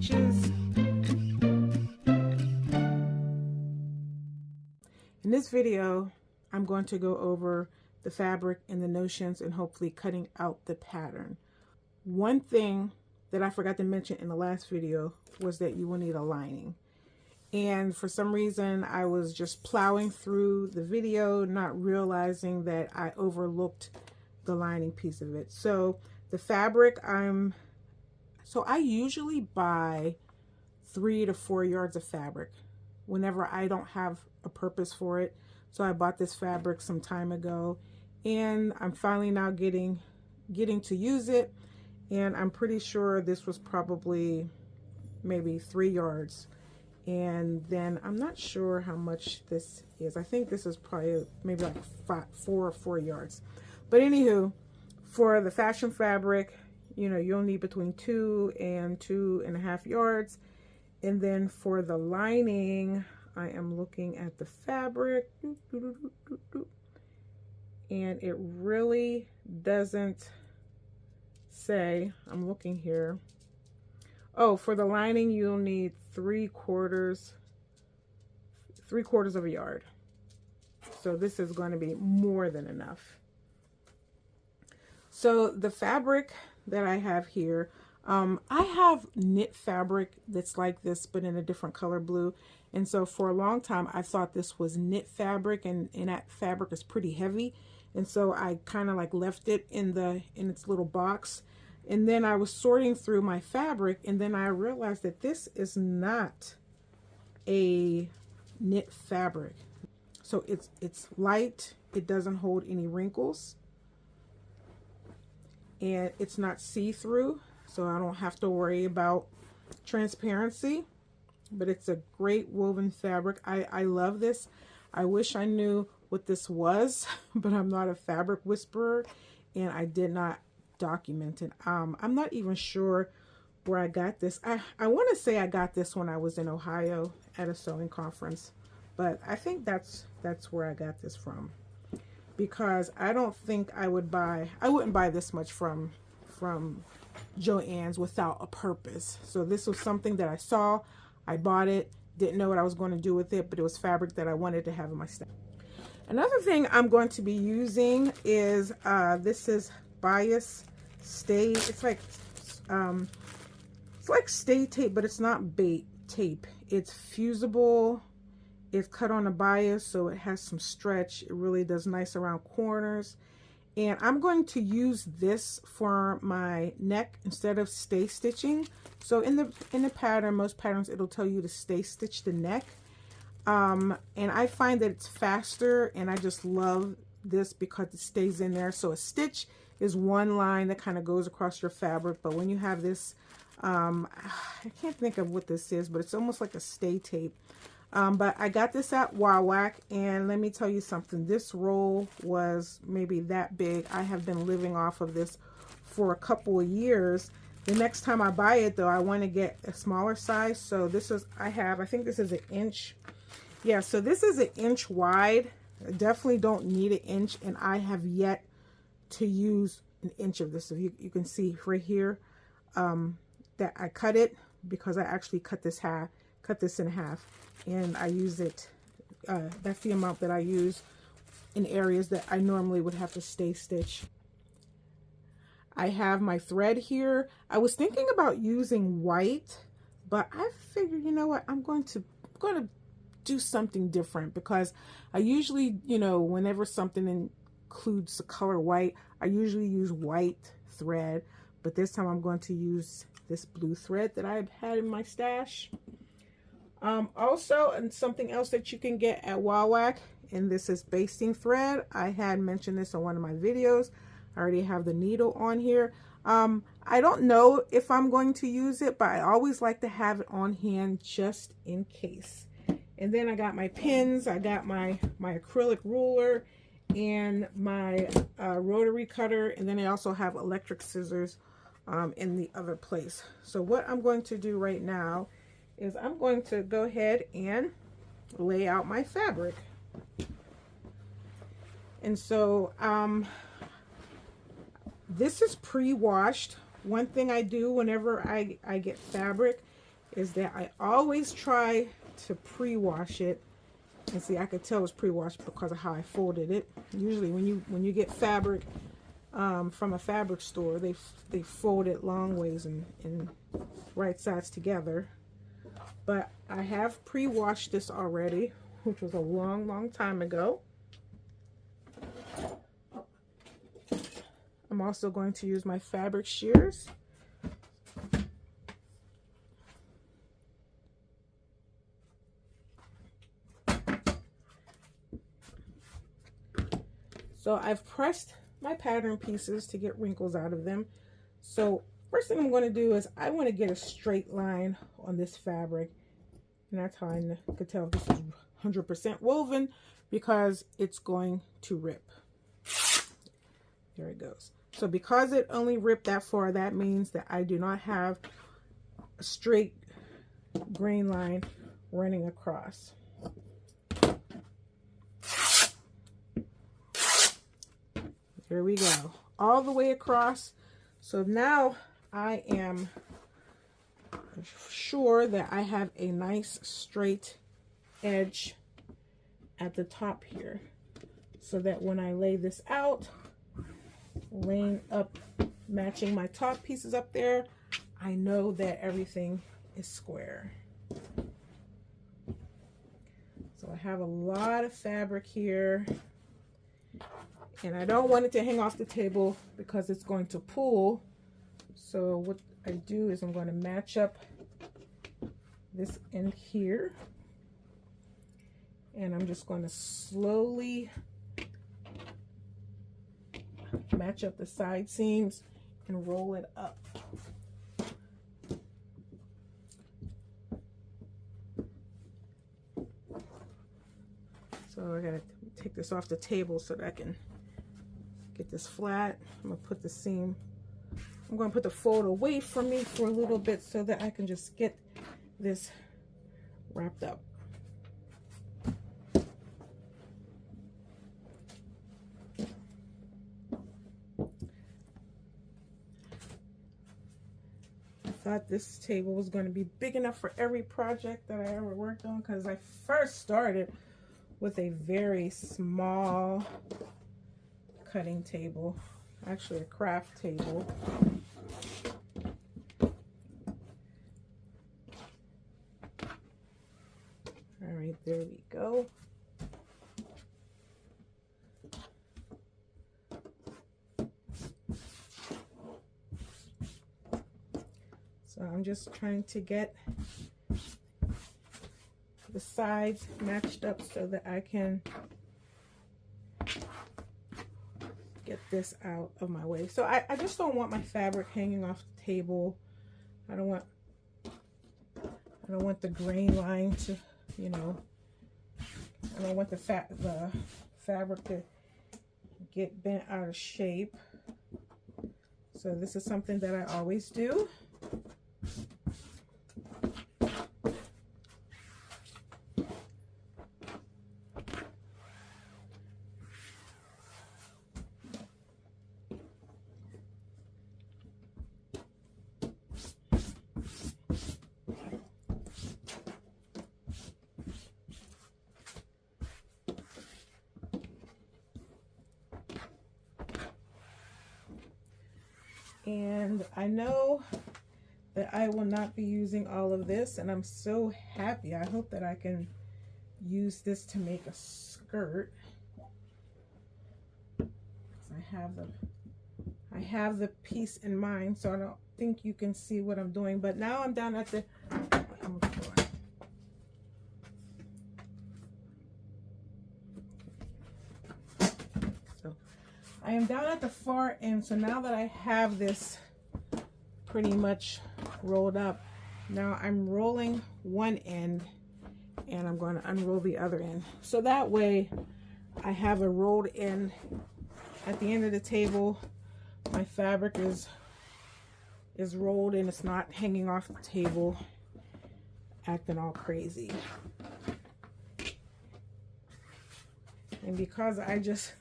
stitches. In this video, I'm going to go over the fabric and the notions and hopefully cutting out the pattern. One thing that I forgot to mention in the last video was that you will need a lining. And for some reason, I was just plowing through the video, not realizing that I overlooked the lining piece of it. So the fabric, I usually buy 3 to 4 yards of fabric whenever I don't have a purpose for it. So I bought this fabric some time ago, and I'm finally now getting to use it. And I'm pretty sure this was probably maybe 3 yards. And then I'm not sure how much this is. I think this is probably maybe like 4 or 4 yards. But anywho, for the fashion fabric, you know, you'll need between 2 and 2.5 yards. And then for the lining, I am looking at the fabric. And it really doesn't say. I'm looking here. Oh, for the lining, you'll need 3/4 of a yard. So this is going to be more than enough. So the fabric that I have here, I have knit fabric that's like this, but in a different color blue. And so for a long time, I thought this was knit fabric, and that fabric is pretty heavy. And so I kind of like left it in its little box. And then I was sorting through my fabric, and then I realized that this is not a knit fabric. So it's light, it doesn't hold any wrinkles, and it's not see-through, so I don't have to worry about transparency. But it's a great woven fabric. I love this. I wish I knew what this was, but I'm not a fabric whisperer, and I did not document it. I'm not even sure where I got this. I want to say I got this when I was in Ohio at a sewing conference, but I think that's where I got this from, because I don't think I wouldn't buy this much from Joann's without a purpose. So this was something that I saw, I bought it, didn't know what I was going to do with it, but it was fabric that I wanted to have in my stash. Another thing I'm going to be using is this is bias stay. It's like stay tape, but it's not bait tape. It's fusible. It's cut on a bias, so it has some stretch. It really does nice around corners. And I'm going to use this for my neck instead of stay stitching. So in the pattern, most patterns, it'll tell you to stay stitch the neck. And I find that it's faster, and I just love this because it stays in there. So a stitch is one line that kind of goes across your fabric, but when you have this, I can't think of what this is, but it's almost like a stay tape. But I got this at Wawac, and let me tell you something. This roll was maybe that big. I have been living off of this for a couple of years. The next time I buy it, though, I want to get a smaller size. So this is, I think this is 1 inch. Yeah, so this is 1 inch wide. I definitely don't need 1 inch, and I have yet to use 1 inch of this. So you can see right here that I cut it, because I actually cut this in half, and I use it. That's the amount that I use in areas that I normally would have to stay stitch. I have my thread here. I was thinking about using white, but I figured, you know what, I'm going to do something different, because I usually, you know, whenever something includes the color white, I usually use white thread, but this time I'm going to use this blue thread that I've had in my stash. Also, and something else that you can get at Wawac, and this is basting thread. I had mentioned this on one of my videos. I already have the needle on here. I don't know if I'm going to use it, but I always like to have it on hand just in case. And then I got my pins, I got my acrylic ruler, and my rotary cutter, and then I also have electric scissors in the other place. So what I'm going to do right now is I'm going to go ahead and lay out my fabric. And so this is pre-washed. One thing I do whenever I get fabric is that I always try to pre-wash it. And see, I could tell it's pre-washed because of how I folded it. Usually when you get fabric from a fabric store, they fold it long ways and right sides together. But I have pre-washed this already, which was a long time ago. I'm also going to use my fabric shears. So I've pressed my pattern pieces to get wrinkles out of them. So first thing I'm going to do is I want to get a straight line on this fabric. And that's how I could tell if this is 100% woven, because it's going to rip. There it goes. So because it only ripped that far, that means that I do not have a straight grain line running across. There we go, all the way across. So now I am sure that I have a nice straight edge at the top here, so that when I lay this out, laying up, matching my top pieces up there, I know that everything is square. So I have a lot of fabric here. And I don't want it to hang off the table because it's going to pull. So what I do is I'm going to match up this end here. And I'm just going to slowly match up the side seams and roll it up. So I gotta take this off the table so that I can get this flat. I'm gonna put the seam, I'm gonna put the fold away from me for a little bit so that I can just get this wrapped up. I thought this table was going to be big enough for every project that I ever worked on, because I first started with a very small cutting table, actually a craft table. All right, there we go. So I'm just trying to get the sides matched up so that I can get this out of my way. So I just don't want my fabric hanging off the table. I don't want the grain line to, you know, I don't want the fabric to get bent out of shape. So this is something that I always do. And I know that I will not be using all of this, and I'm so happy. I hope that I can use this to make a skirt. I have the piece in mind, so I don't think you can see what I'm doing. But now I'm down at the I am down at the far end. So now that I have this pretty much rolled up, now I'm rolling one end and I'm going to unroll the other end. So that way I have a rolled end at the end of the table. My fabric is rolled and it's not hanging off the table acting all crazy. And because I just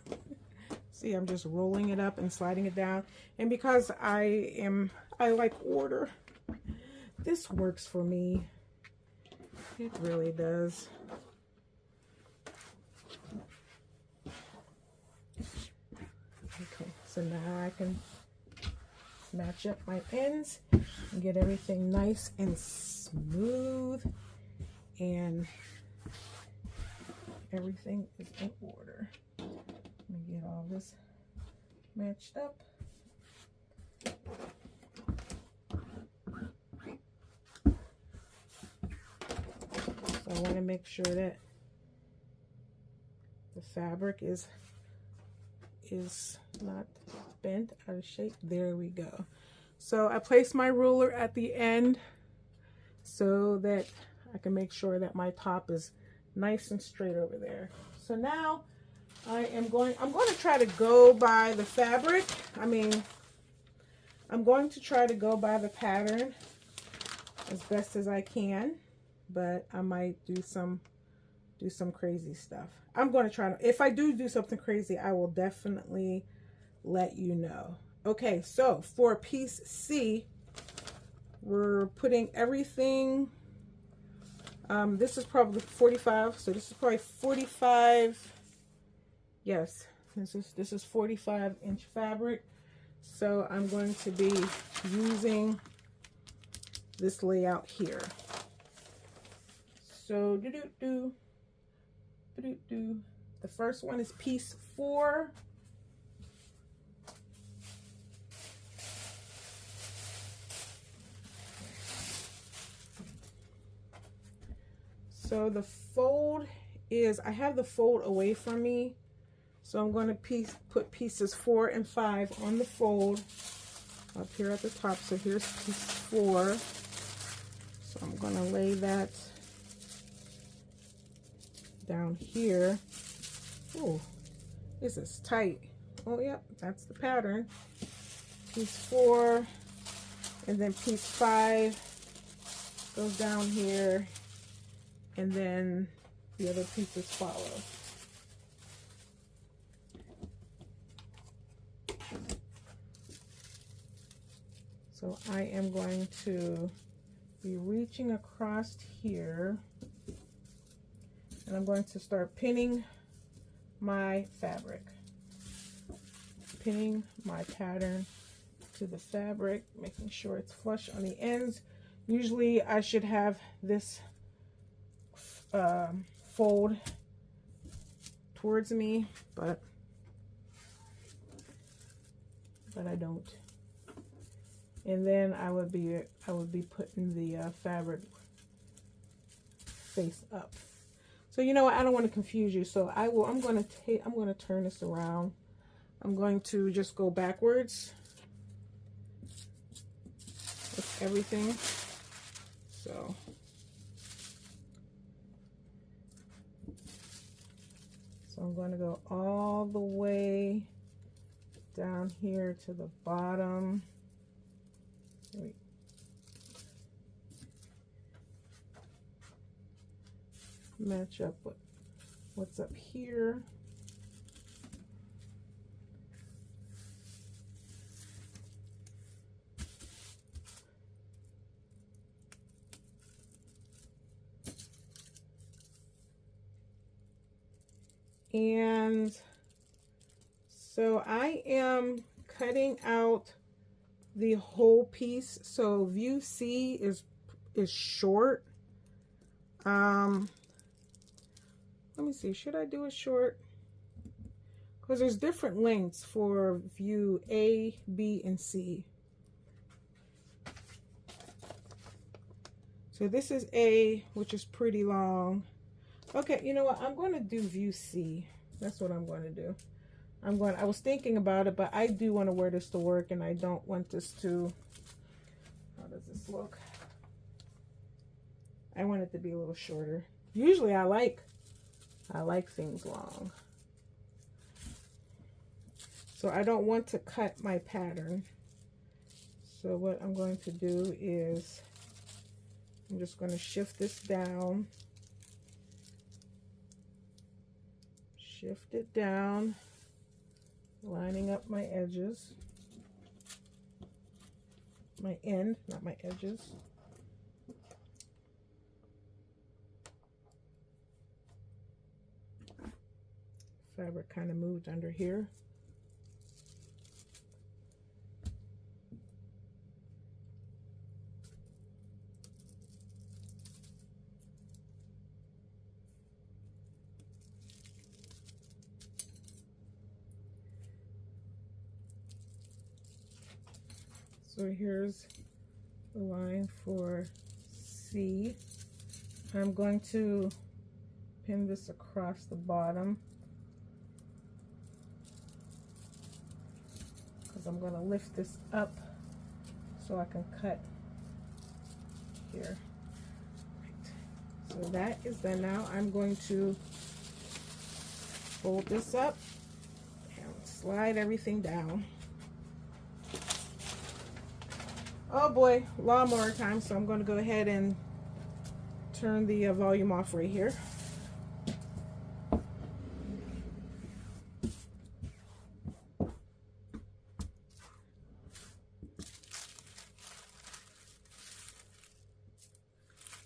see, I'm just rolling it up and sliding it down, and because I like order, this works for me. It really does. Okay, so now I can match up my ends and get everything nice and smooth, and everything is in order. Let me get all this matched up. So I want to make sure that the fabric is not bent out of shape. There we go. So I placed my ruler at the end so that I can make sure that my top is nice and straight over there. So now I'm going to try to go by the fabric. I'm going to try to go by the pattern as best as I can, but I might do some crazy stuff. I'm going to try to, if I do something crazy, I will definitely let you know. Okay, so for piece C, we're putting everything, this is probably 45, so this is probably 45, yes, this is 45-inch fabric. So I'm going to be using this layout here. So the first one is piece 4. So the fold is, I have the fold away from me, so I'm going to put pieces 4 and 5 on the fold up here at the top. So here's piece 4. So I'm going to lay that down here. Oh, this is tight. Oh, yep, that's the pattern. Piece 4, and then piece 5 goes down here, and then the other pieces follow. So I am going to be reaching across here, and I'm going to start pinning my fabric, pinning my pattern to the fabric, making sure it's flush on the ends. Usually I should have this fold towards me, but I don't. And then I would be putting the fabric face up. So you know what, I don't want to confuse you, so I'm going to turn this around. I'm going to just go backwards with everything. So I'm going to go all the way down here to the bottom. Match up with what's up here. And so I am cutting out the whole piece. So view C is short. Let me see, should I do it short? Because there's different lengths for view A, B, and C. So this is A, which is pretty long. Okay, you know what? I'm going to do view C. That's what I'm going to do. I was thinking about it, but I do want to wear this to work, and I don't want this to, how does this look? I want it to be a little shorter. Usually I like things long. So I don't want to cut my pattern. So what I'm going to do is I'm just going to shift this down. Shift it down, lining up my edges. My end, not my edges. fabric kind of moved under here. So here's the line for C. I'm going to pin this across the bottom because I'm going to lift this up so I can cut here. Right. So that is done. Now I'm going to fold this up and slide everything down. Oh boy, lawnmower time, so I'm going to go ahead and turn the volume off right here.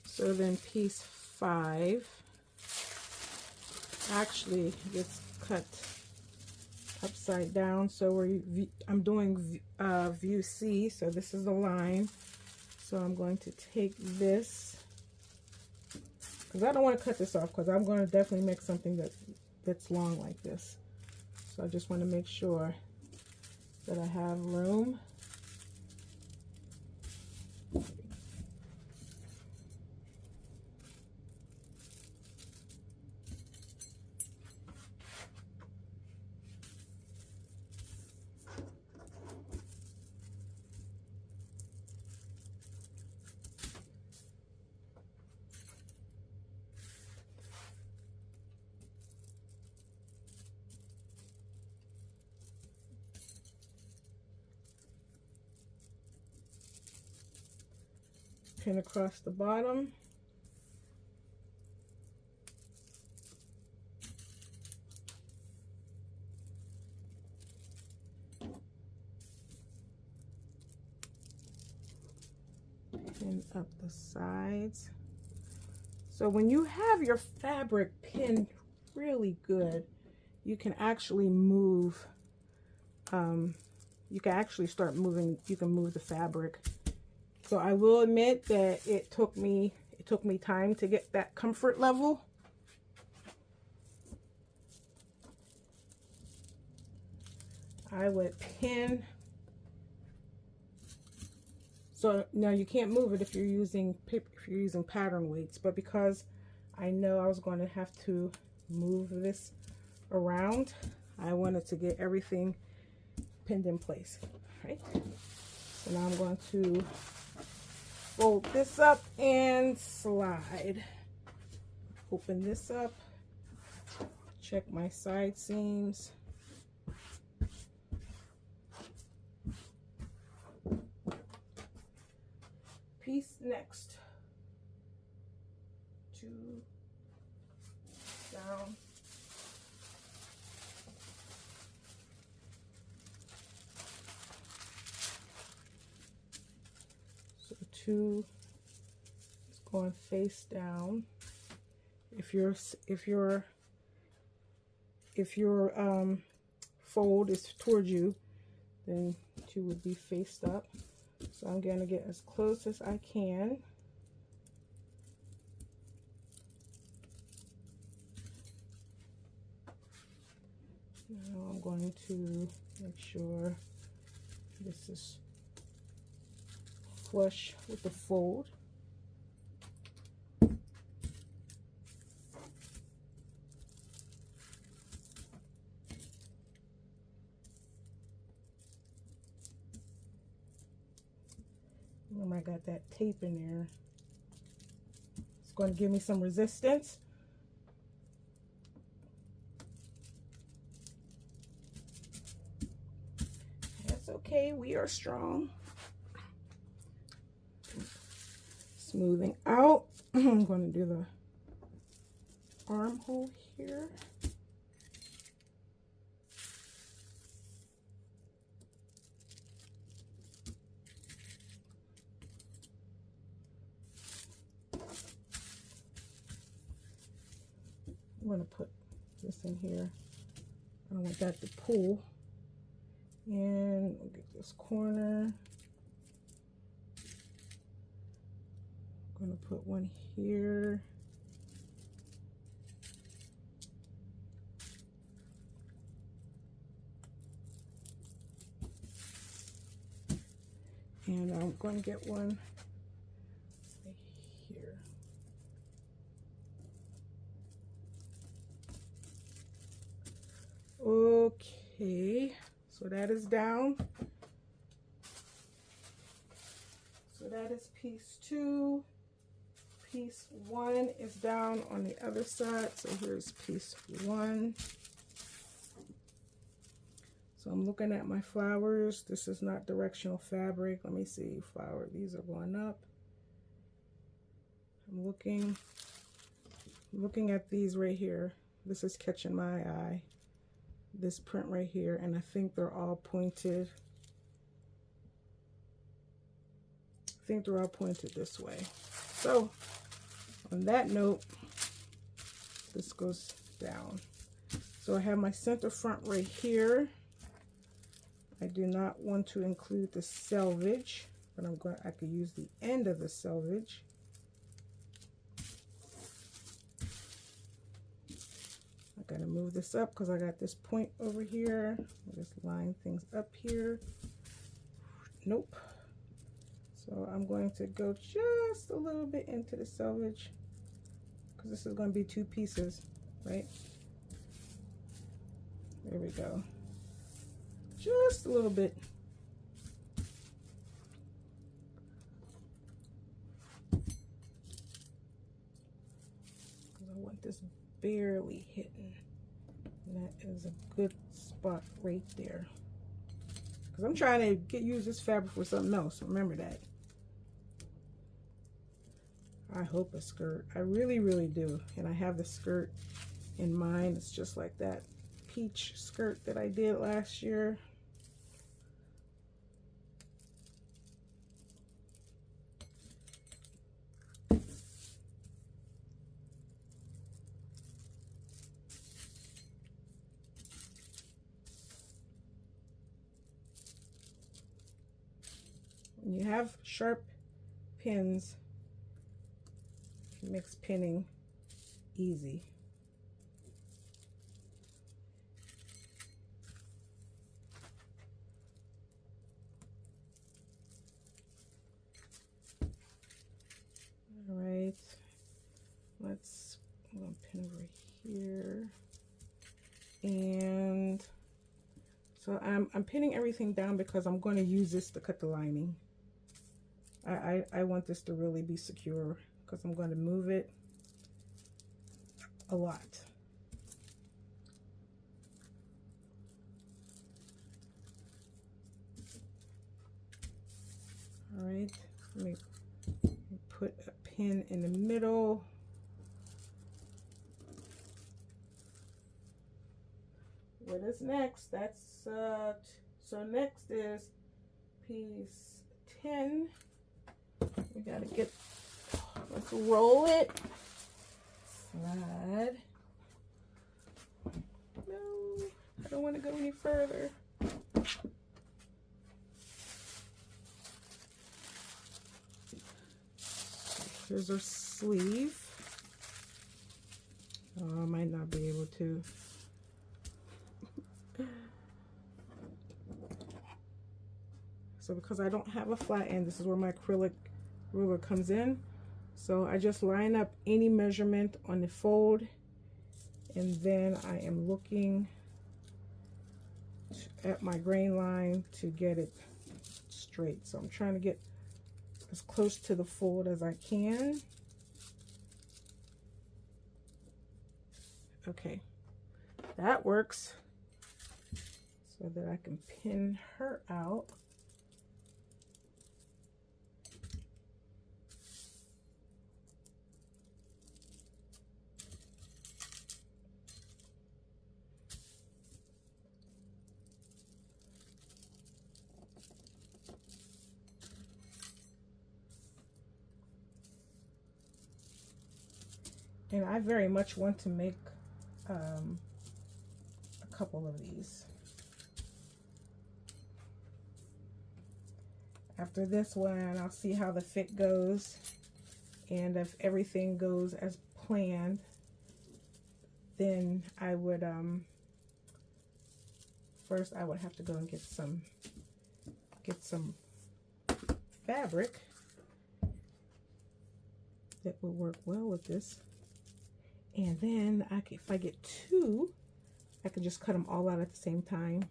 So then piece 5 actually gets cut upside down. So I'm doing view C, so this is the line. So I'm going to take this, because I don't want to cut this off, because I'm going to definitely make something that's long like this. So I just want to make sure that I have room. Pin across the bottom. Pin up the sides. So when you have your fabric pinned really good, you can actually move, you can actually start moving, you can move the fabric. So I will admit that it took me time to get that comfort level. I would pin. So now you can't move it if you're using pattern weights, but because I know I was going to have to move this around, I wanted to get everything pinned in place, right? So now I'm going to fold this up and slide. Open this up, check my side seams. Piece next, 2 down. So 2 is going face down. If your fold is towards you, then 2 would be faced up. So I'm going to get as close as I can. Now I'm going to make sure this is flush with the fold. Remember, I got that tape in there. It's going to give me some resistance. That's okay, we are strong. Smoothing out. I'm going to do the armhole here. I'm going to put this in here I don't want that to pull. And we'll get this corner. I'm going to put one here. And I'm going to get one right here. Okay, so that is down. So that is piece 2. Piece 1 is down on the other side. So here's piece 1. So I'm looking at my flowers. This is not directional fabric. Let me see, flower, these are going up. I'm looking at these right here. This is catching my eye. This print right here, and I think they're all pointed. I think they're all pointed this way. So on that note, this goes down. So I have my center front right here. I do not want to include the selvage, but I could use the end of the selvage. I gotta move this up because I got this point over here. I'll just line things up here. Nope. So I'm going to go just a little bit into the selvage because this is going to be 2 pieces, right? There we go. Just a little bit. I want this barely hidden. And that is a good spot right there. Because I'm trying to use this fabric for something else. Remember that. I hope a skirt. I really, really do. And I have the skirt in mind. It's just like that peach skirt that I did last year. When you have sharp pins, it makes pinning easy. All right, I'm gonna pin over here, and so I'm pinning everything down because I'm going to use this to cut the lining. I want this to really be secure because I'm going to move it a lot. All right, let me put a pin in the middle. What is next? That's so next is piece 10. We gotta get, let's roll it. Slide. No, I don't want to go any further. Here's our sleeve. Oh, I might not be able to. So because I don't have a flat end, this is where my acrylic ruler comes in. So I just line up any measurement on the fold, and then I am looking at my grain line to get it straight. So I'm trying to get as close to the fold as I can. Okay, that works, so that I can pin her out. And I very much want to make a couple of these. After this one, I'll see how the fit goes, and if everything goes as planned, then I would first I would have to go and get some fabric that would work well with this, and then if I get two, I can just cut them all out at the same time.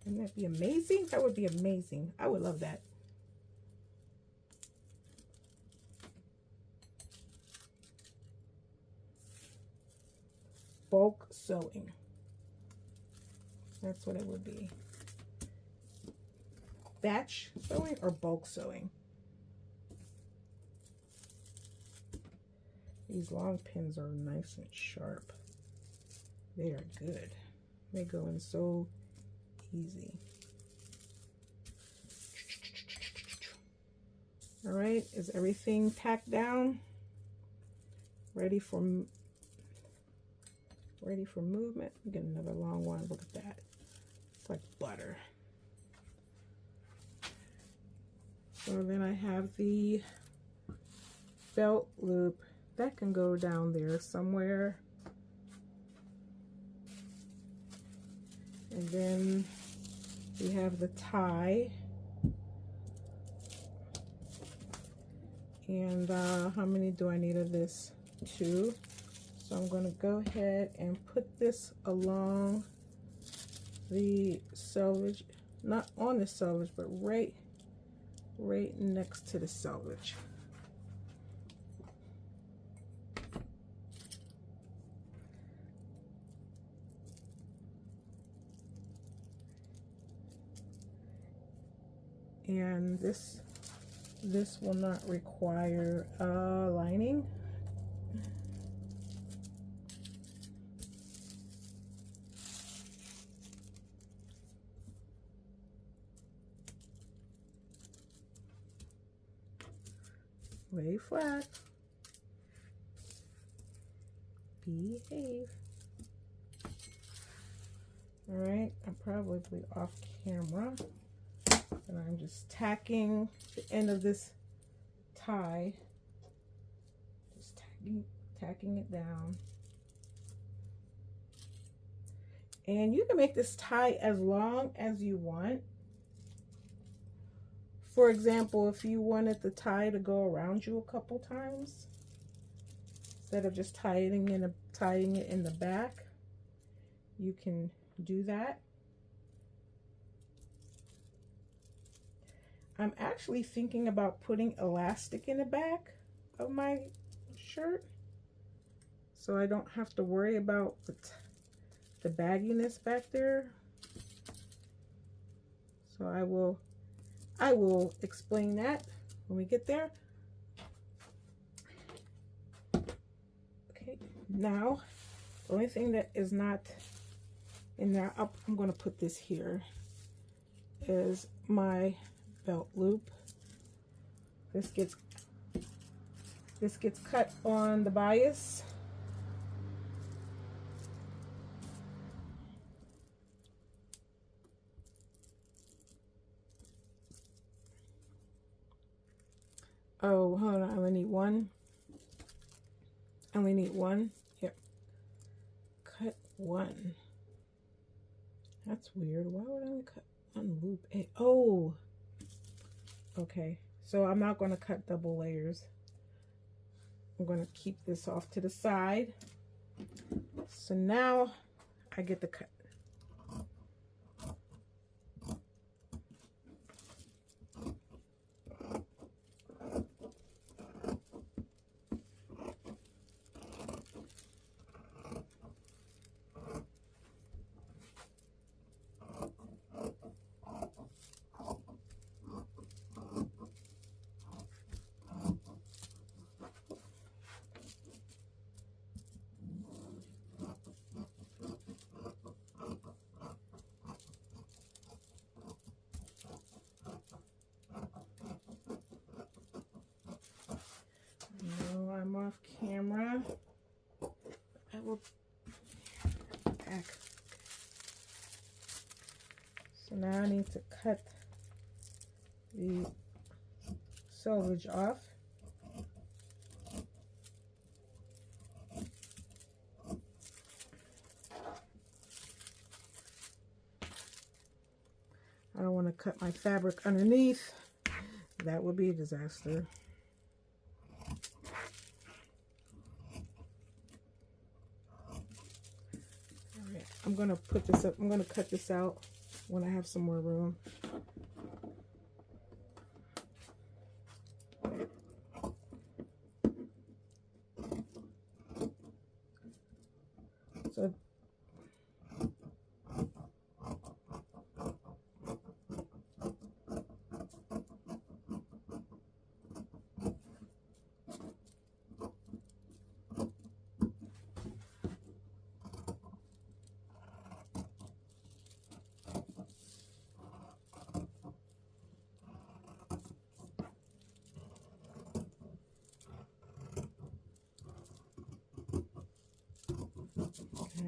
Wouldn't that be amazing? That would be amazing. I would love that. Bulk sewing. That's what it would be. Batch sewing or bulk sewing. These long pins are nice and sharp. They are good. They go in so easy. All right, is everything tacked down? Ready for movement? Get another long one. Look at that. It's like butter. So then I have the belt loop that can go down there somewhere. And then we have the tie. And how many do I need of this? 2. So I'm going to go ahead and put this along the selvage, not on the selvage, but right next to the selvage. And this will not require lining. Lay flat. Behave. All right, I'm probably off camera. And I'm just tacking the end of this tie. Just tacking it down. And you can make this tie as long as you want. For example, if you wanted the tie to go around you a couple times, instead of just tying it in the back, you can do that. I'm actually thinking about putting elastic in the back of my shirt, so I don't have to worry about the bagginess back there. So I will explain that when we get there. Okay, now the only thing that is not in there, I'm going to put this here, is my belt loop. This gets cut on the bias. Oh, hold on, I only need one. I only need one. Yep. Cut one. That's weird. Why would I only cut one loop? Oh. Okay. So I'm not going to cut double layers. I'm going to keep this off to the side. So now I get the cut. back. So now I need to cut the selvage off. I don't want to cut my fabric underneath. That would be a disaster. All right, I'm going to put this up. I'm going to cut this out when I have some more room. So okay.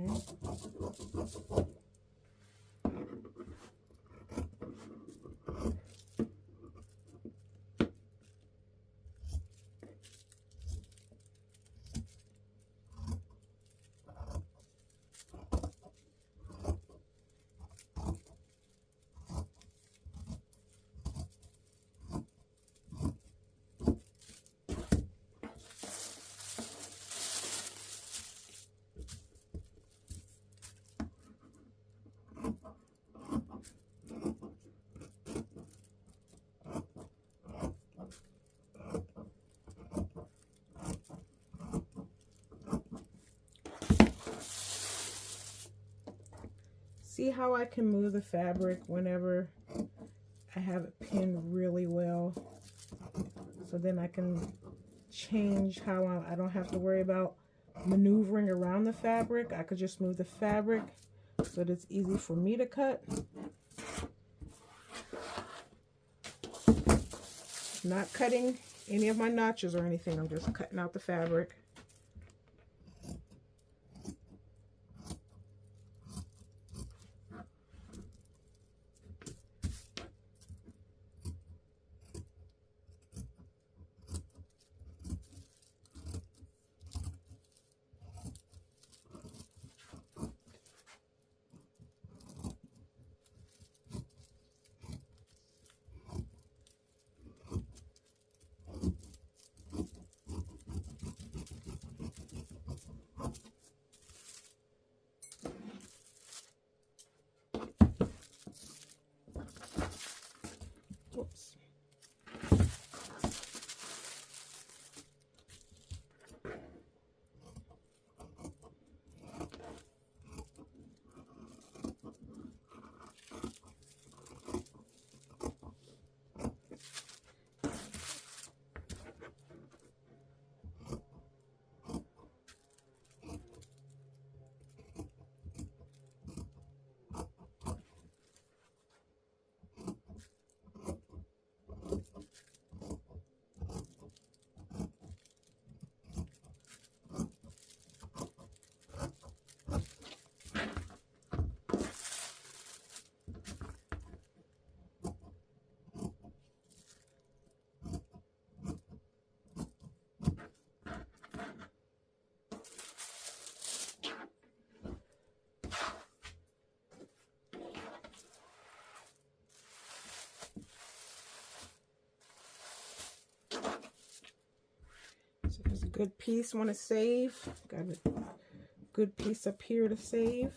See how I can move the fabric whenever I have it pinned really well. So then I can change how I don't have to worry about maneuvering around the fabric. I could just move the fabric so that it's easy for me to cut. Not cutting any of my notches or anything. I'm just cutting out the fabric. Whoops. So there's a good piece I want to save. Got a good piece up here to save.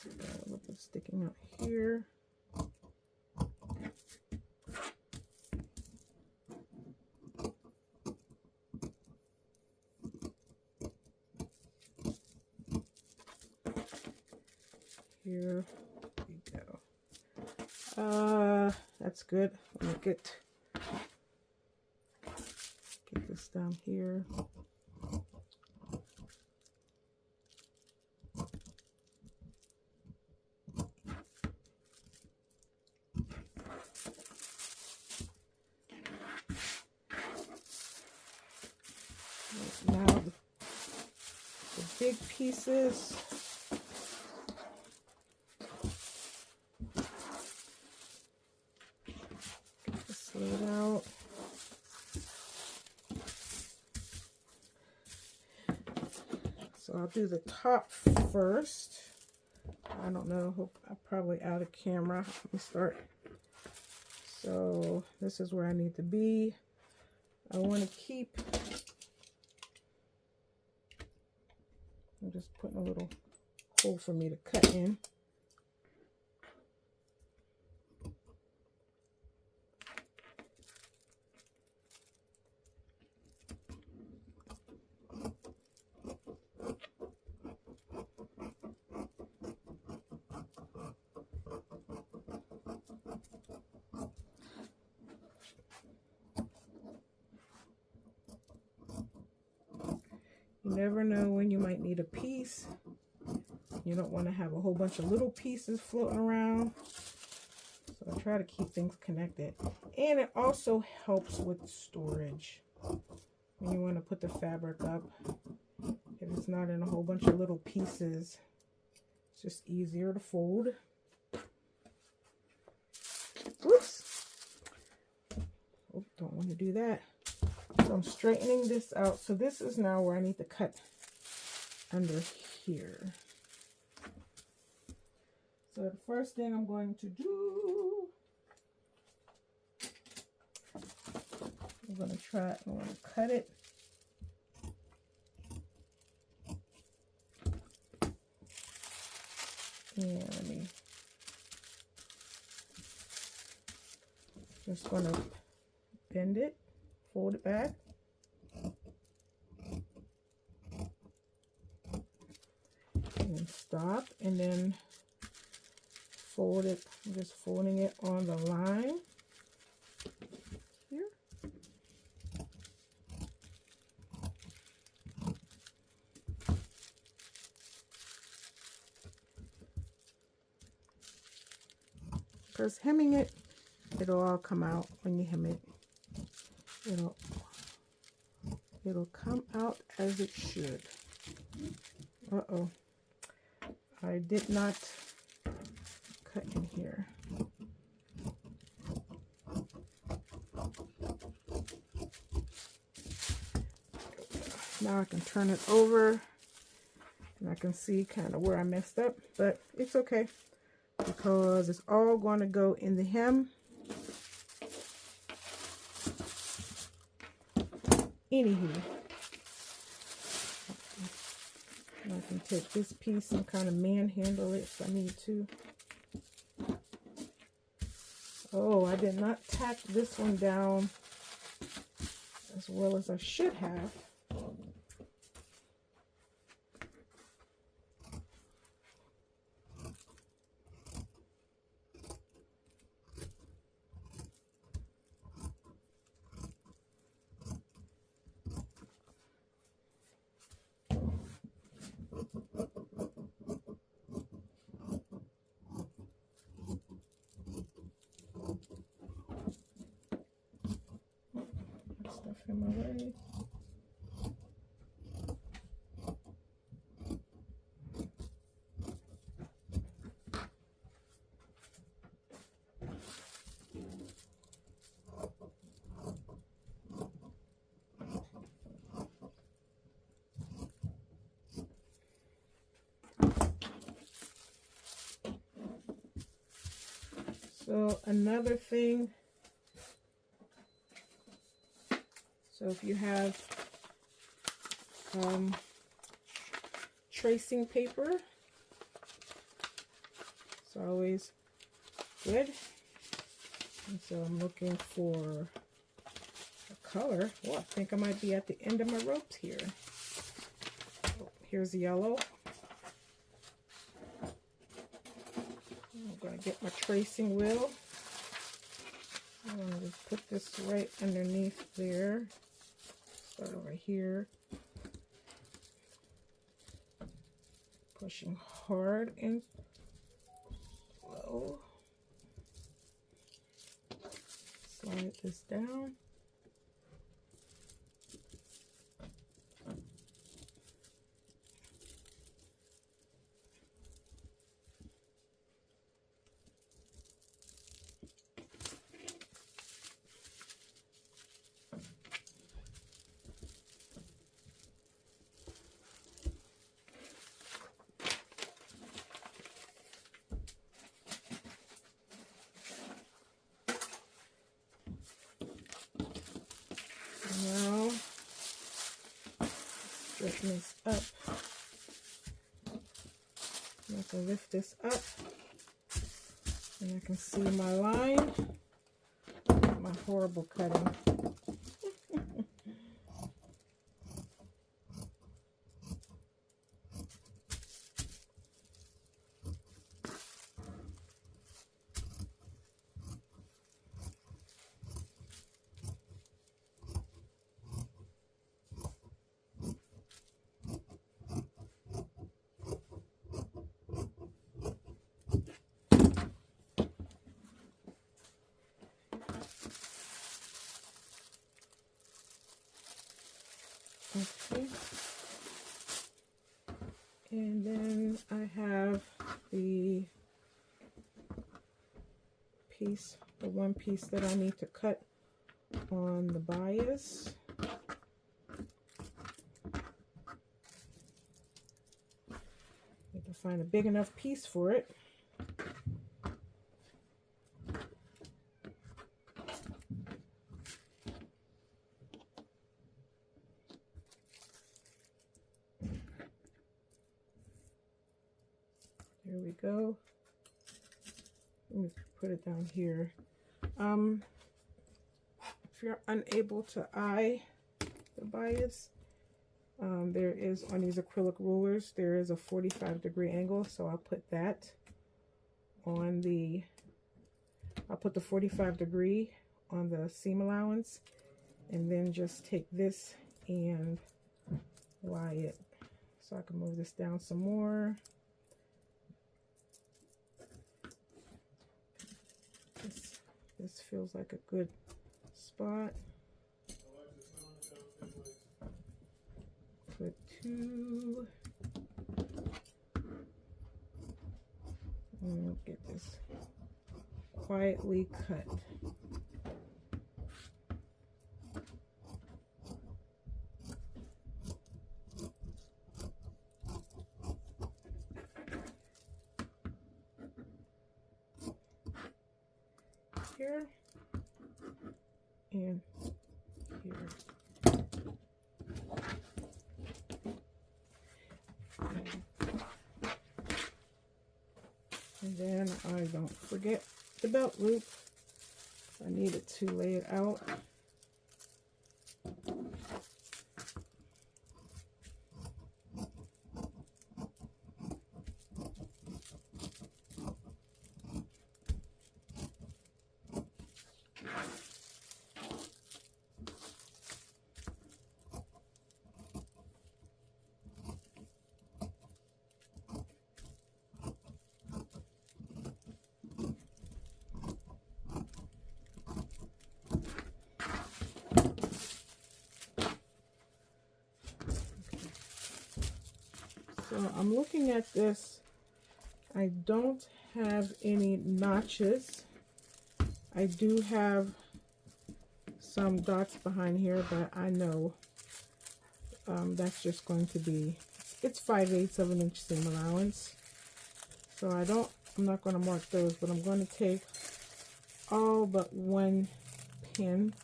A little bit sticking out here. Here we go. That's good. Let me get this down here. Now the big pieces. Get this slid out. So I'll do the top first. I don't know, hope I'm probably out of camera. Let me start. So this is where I need to be. I want to keep, I'm just putting a little hole for me to cut in. You never know when you might need a piece. You don't want to have a whole bunch of little pieces floating around. So I try to keep things connected. And it also helps with storage. When you want to put the fabric up, if it's not in a whole bunch of little pieces, it's just easier to fold. Oops. Oh, don't want to do that. So I'm straightening this out. So this is now where I need to cut under here. So the first thing I'm going to do, I'm going to cut it. And let me, just going to bend it. Fold it back. And stop. And then fold it. I'm just folding it on the line here. Because hemming it, it'll all come out when you hem it. It'll come out as it should. Uh-oh. I did not cut in here. Now I can turn it over and I can see kind of where I messed up, but it's okay because it's all going to go in the hem. Anywho, I can take this piece and kind of manhandle it if I need to. Oh, I did not tack this one down as well as I should have. Stuff in my way. So another thing, so if you have tracing paper, always good. And so I'm looking for a color. Oh, I think I might be at the end of my ropes here. Oh, here's yellow. I'm going to get my tracing wheel. I'm going to just put this right underneath there. Start over here. Pushing hard and slow. Slide this down. Now, straighten this up. I'm going to lift this up, and I can see my line. My horrible cutting. Okay, and then I have the piece, the one piece that I need to cut on the bias. Need to find a big enough piece for it. There we go. Let me put it down here. If you're unable to eye the bias, there is on these acrylic rulers, there is a 45-degree angle, so I'll put that on the, I'll put the 45-degree on the seam allowance, and then just take this and lie it. So I can move this down some more. This feels like a good spot. Put two. And get this quietly cut. Here and here. And then I don't forget the belt loop. I needed to lay it out. So I'm looking at this. I don't have any notches. I do have some dots behind here, but I know that's just going to be, it's 5/8 of an inch seam allowance. So I'm not going to mark those, but I'm going to take all but one pin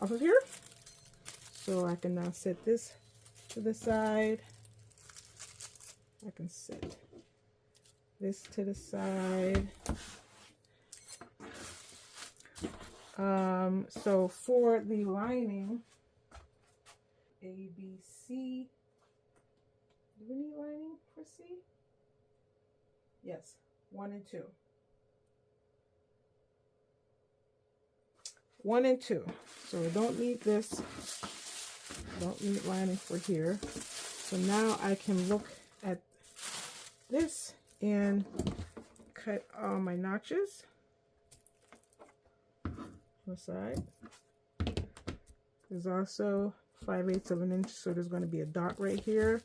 off of here. So I can now set this to the side. I can set this to the side. So for the lining, A, B, C. Do we need lining for C? Yes, 1 and 2. 1 and 2. So we don't need this. Don't need lining for here. So now I can look at this and cut all my notches on the side. There's also 5/8 of an inch, so there's going to be a dot right here.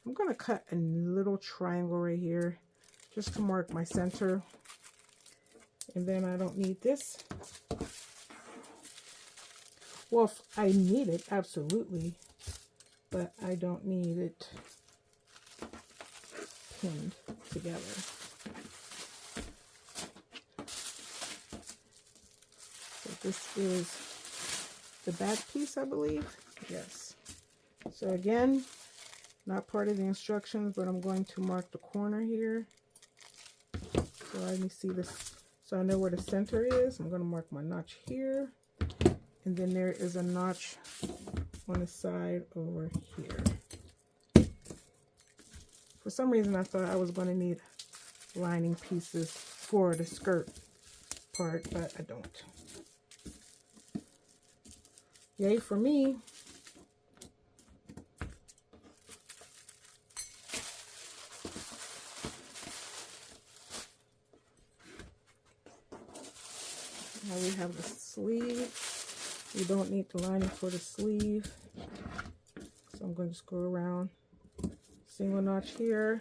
I'm going to cut a little triangle right here just to mark my center. And then I don't need this. Well, if I need it, absolutely, but I don't need it pinned together. So this is the back piece, I believe. Yes. So again, not part of the instructions, but I'm going to mark the corner here. So let me see this. So I know where the center is. I'm going to mark my notch here. And then there is a notch on the side over here. For some reason, I thought I was going to need lining pieces for the skirt part, but I don't. Yay for me. Now we have the sleeve. We don't need the lining for the sleeve. So I'm going to just go around. Single notch here.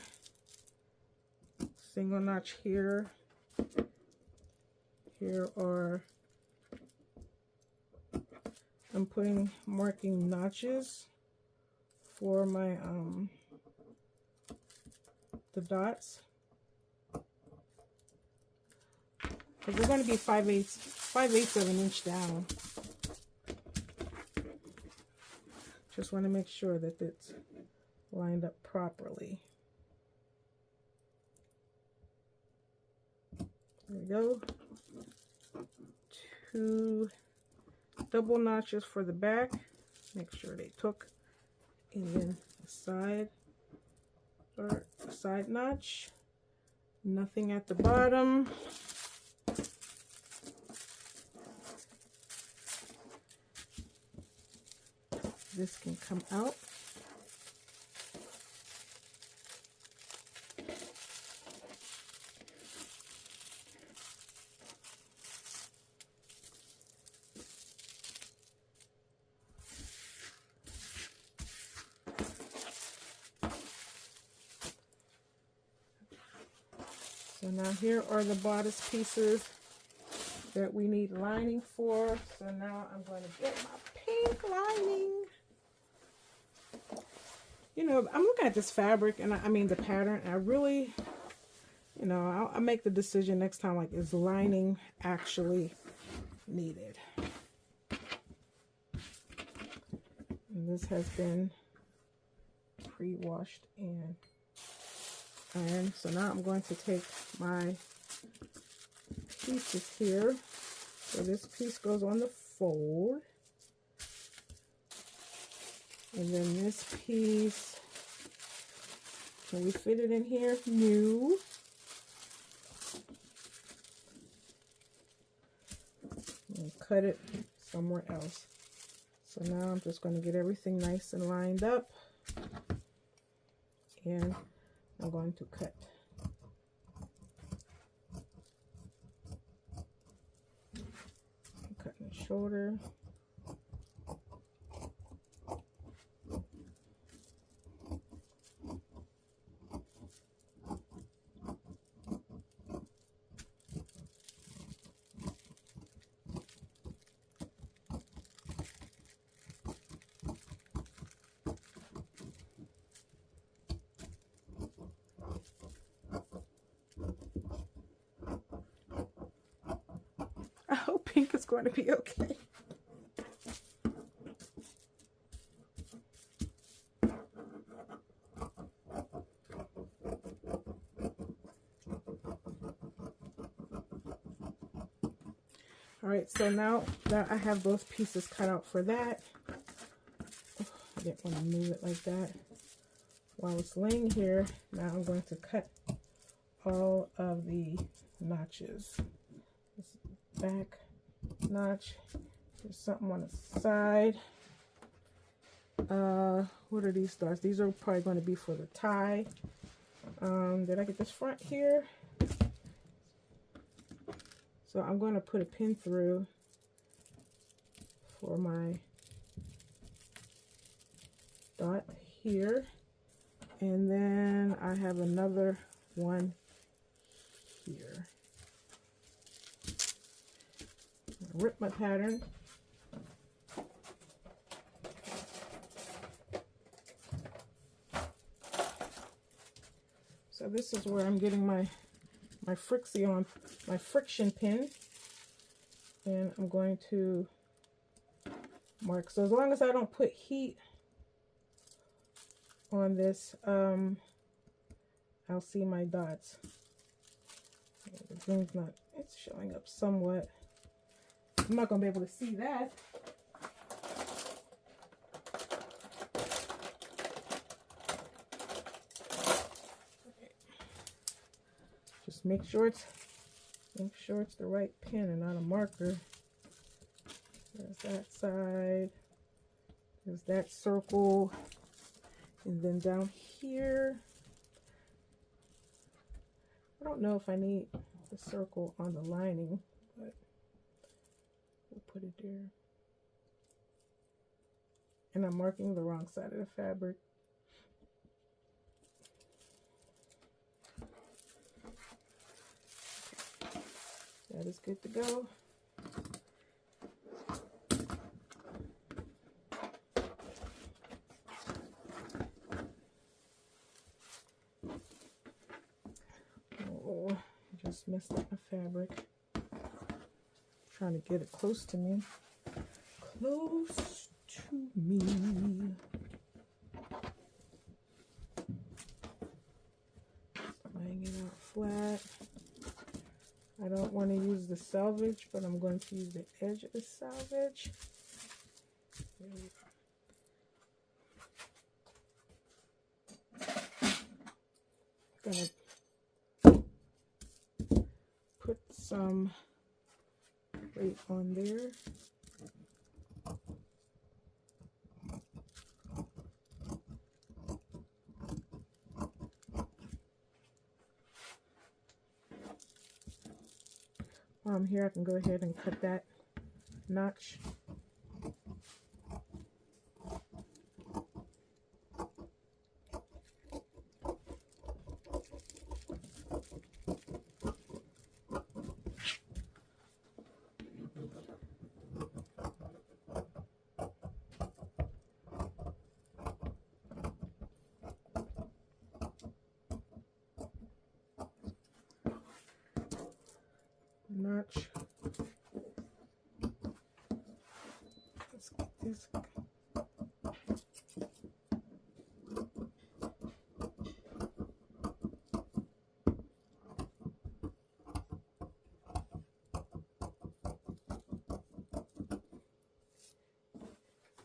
Single notch here. Here are, I'm marking notches for my, the dots. Because we're going to be 5/8 of an inch down. Just want to make sure that it's lined up properly. There we go. 2 double notches for the back. Make sure they took. And then the side, or side notch. Nothing at the bottom. This can come out. So now here are the bodice pieces that we need lining for. So now I'm going to get my pink lining. You know, I'm looking at this fabric and I mean the pattern. And I really, you know, I'll make the decision next time, like, is lining actually needed? And this has been pre-washed and ironed. So now I'm going to take my pieces here. So this piece goes on the fold. And then this piece, can we fit it in here? No. And cut it somewhere else. So now I'm just going to get everything nice and lined up. And I'm going to cut. I'm cutting the shoulder. I hope pink is going to be okay. All right, so now that I have those pieces cut out for that, I didn't want to move it like that while it's laying here. Now I'm going to cut all of the notches. This back notch, there's something on the side. What are these stars? These are probably going to be for the tie. Did I get this front here? So I'm going to put a pin through for my dot here, and then I have another one here. Rip my pattern. So this is where I'm getting my friction pin, and I'm going to mark. So as long as I don't put heat on this, I'll see my dots. The green's not, it's showing up somewhat. I'm not going to be able to see that. Just make sure it's the right pin and not a marker. There's that side. There's that circle. And then down here, I don't know if I need the circle on the lining, but we'll put it there. And I'm marking the wrong side of the fabric. That is good to go. Oh, I just messed up my fabric. Trying to get it close to me. Close to me. Laying it out flat. I don't want to use the selvage, but I'm going to use the edge of the selvage. There we go. I'm going to put some weight on there. While I'm here, I can go ahead and cut that notch. Notch. Let's get this.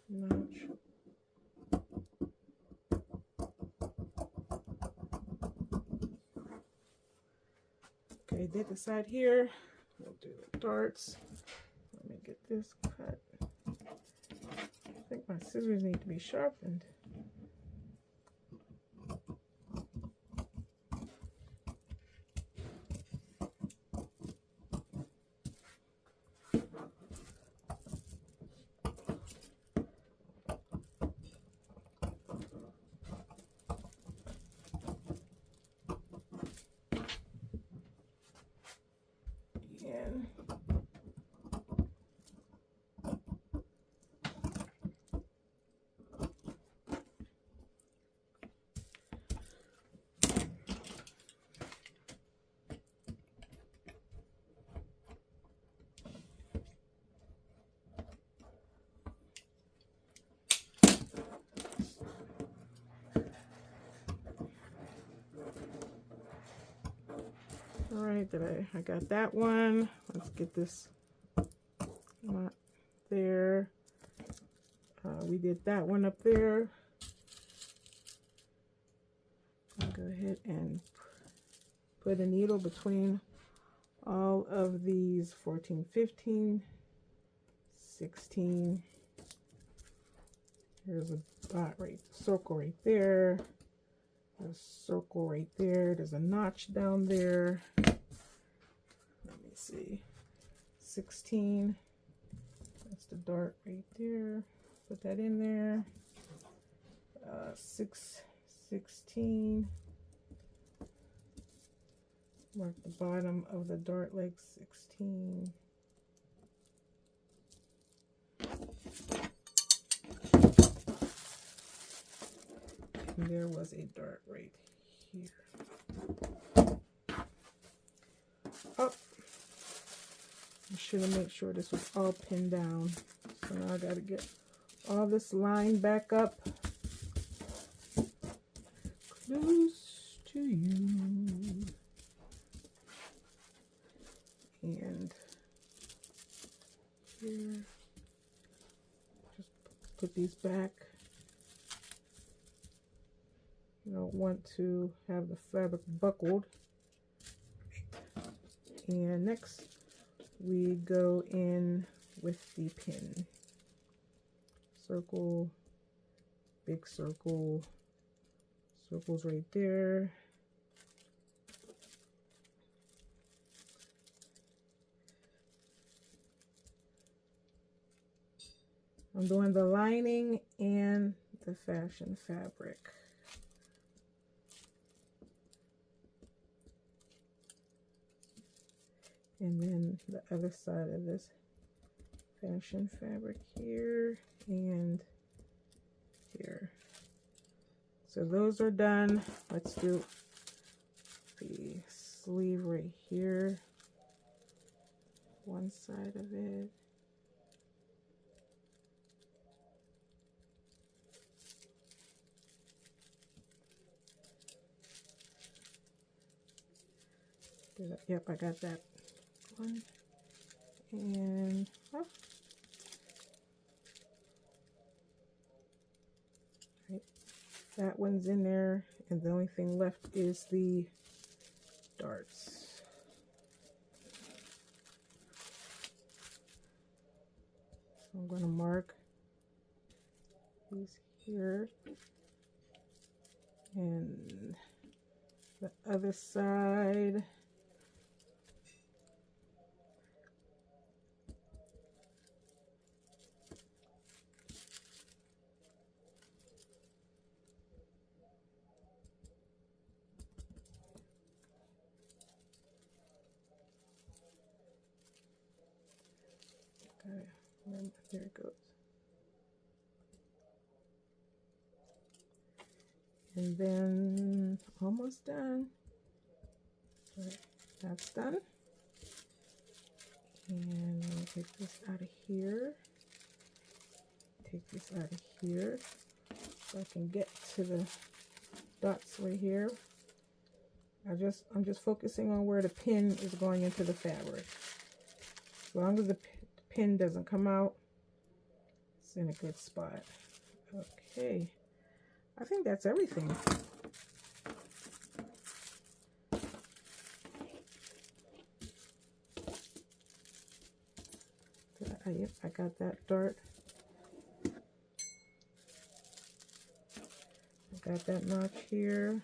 Notch. Okay, did the side here. We'll do the darts. Let me get this cut. I think my scissors need to be sharpened. All right, I got that one. Let's get this not there. We did that one up there. I'll go ahead and put a needle between all of these 14, 15, 16. There's a dot right, circle right there. There's a circle right there. There's a notch down there. Let me see. 16. That's the dart right there. Put that in there. 16. Mark the bottom of the dart like 16. And there was a dart right here. Up. I should have made sure this was all pinned down. So now I got to get all this line back up. Close to you. And here. Just put these back. You don't want to have the fabric buckled. And next we go in with the pin. Circle, big circle, circles right there. I'm doing the lining and the fashion fabric. And then the other side of this fashion fabric here and here. So those are done. Let's do the sleeve right here. One side of it. Yep, I got that one. And oh. Right. That one's in there, and the only thing left is the darts. So I'm going to mark these here, and the other side. Okay, there it goes. And then almost done. Right, that's done. And I'll take this out of here. Take this out of here so I can get to the dots right here. I'm just focusing on where the pin is going into the fabric. As long as the pin doesn't come out, it's in a good spot. Okay, I think that's everything. Yep, I got that dart. I got that notch here.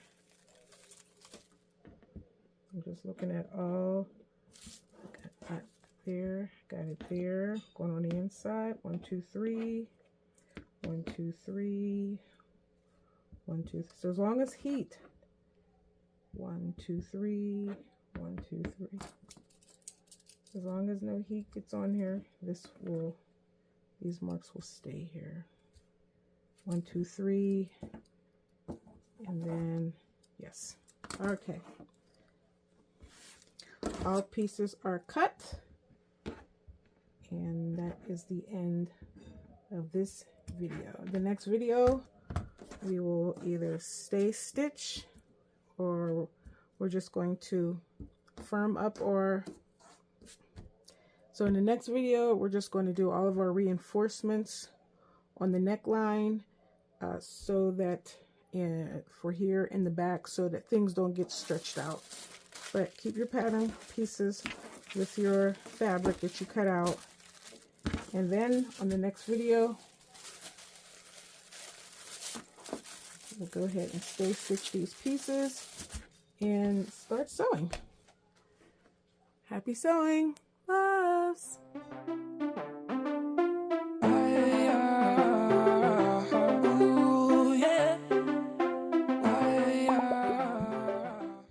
I'm just looking at all. Got that there, got it there. Going on the inside. 1, 2, 3. 1, 2, 3. 1, 2, 3. So as long as heat. 1, 2, 3. 1, 2, 3. As long as no heat gets on here, these marks will stay here. 1, 2, 3. And then, yes. Okay. All pieces are cut. And that is the end of this video. The next video, we will either stay stitch or we're just going to firm up or So in the next video, we're just going to do all of our reinforcements on the neckline so that for here in the back, so that things don't get stretched out. But keep your pattern pieces with your fabric that you cut out. And then on the next video, we'll go ahead and stay stitch these pieces and start sewing. Happy sewing! Loves!